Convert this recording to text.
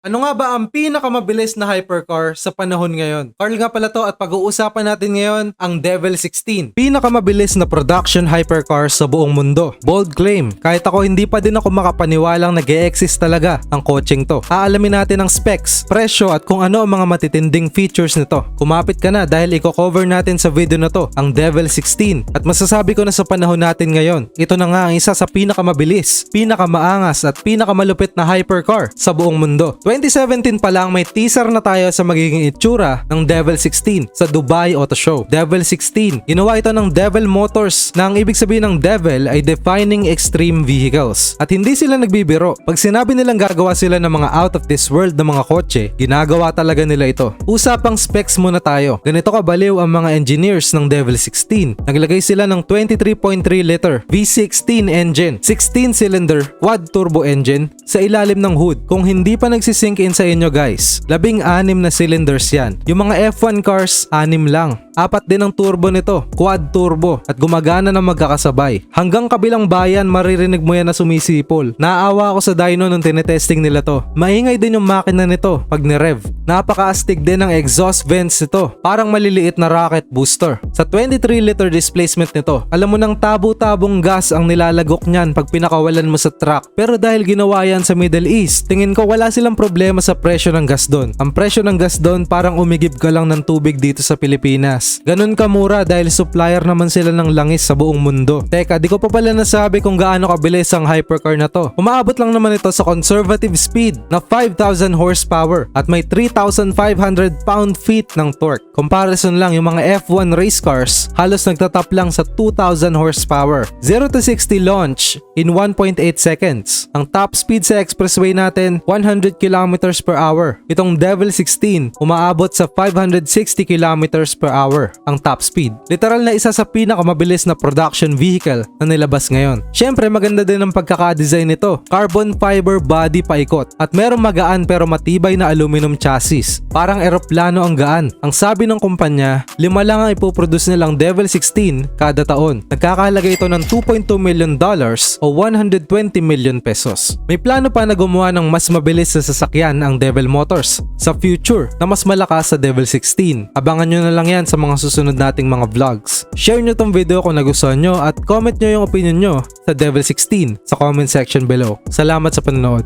Ano nga ba ang pinakamabilis na hypercar sa panahon ngayon? Carl nga pala to at pag-uusapan natin ngayon ang Devil 16. Pinakamabilis na production hypercar sa buong mundo. Bold claim. Kahit ako hindi pa din ako makapaniwalang nag-e-exist talaga ang coaching to. Aalamin natin ang specs, presyo at kung ano ang mga matitinding features nito. Kumapit ka na dahil i-cover natin sa video na to ang Devil 16. At masasabi ko na sa panahon natin ngayon, ito na nga ang isa sa pinakamabilis, pinakamaangas at pinakamalupit na hypercar sa buong mundo. 2017 pa lang may teaser na tayo sa magiging itsura ng Devil 16 sa Dubai Auto Show. Devil 16, ginawa ito ng Devil Motors na ang ibig sabihin ng Devil ay defining extreme vehicles. At hindi sila nagbibiro. Pag sinabi nilang gagawa sila ng mga out of this world na mga kotse, ginagawa talaga nila ito. Usapang specs muna tayo. Ganito kabaliw ang mga engineers ng Devil 16. Naglagay sila ng 23.3 liter V16 engine, 16 cylinder quad turbo engine sa ilalim ng hood. Kung hindi pa nagsisink in sa inyo guys, 16 na cylinders yan. Yung mga F1 cars, 6 lang. 4 din ang turbo nito, quad turbo, at gumagana na magkakasabay. Hanggang kabilang bayan maririnig mo yan na sumisipol. Naawa ako sa dyno nung tinetesting nila to. Maingay din yung makina nito pag ni-rev. Napaka-astig din ang exhaust vents nito. Parang maliliit na rocket booster. Sa 23 liter displacement nito, alam mo nang tabo-tabong gas ang nilalagok niyan pag pinakawalan mo sa truck. Pero dahil ginawa yan sa Middle East, tingin ko wala silang problema sa presyo ng gas doon. Ang presyo ng gas doon parang umigib ka lang ng tubig dito sa Pilipinas. Ganun kamura dahil supplier naman sila ng langis sa buong mundo. Teka, di ko pa pala nasabi kung gaano kabilis ang hypercar na to. Umaabot lang naman ito sa conservative speed na 5,000 horsepower at may 3,500 pound-feet ng torque. Comparison lang, yung mga F1 race cars halos nagtatap lang sa 2,000 horsepower. 0 to 60 launch in 1.8 seconds. Ang top speed sa expressway natin 100 kilometers per hour. Itong Devil 16 umaabot sa 560 kilometers per hour ang top speed. Literal na isa sa pinakamabilis na production vehicle na nilabas ngayon. Syempre maganda din ang pagkaka-design nito. Carbon fiber body paikot at merong magaan pero matibay na aluminum chassis. Parang eroplano ang gaan. Ang sabi ng kumpanya, 5 lang ang ipoproduce nilang Devil 16 kada taon. Nagkakahalaga ito ng $2.2 million o 120 million pesos. May plano pa na gumawa ng mas mabilis na sasakyan ang Devil Motors sa future na mas malakas sa Devil 16. Abangan nyo na lang yan sa mga susunod nating mga vlogs. Share nyo tong video kung nagustuhan nyo at comment nyo yung opinion nyo sa Devil 16 sa comment section below. Salamat sa panonood.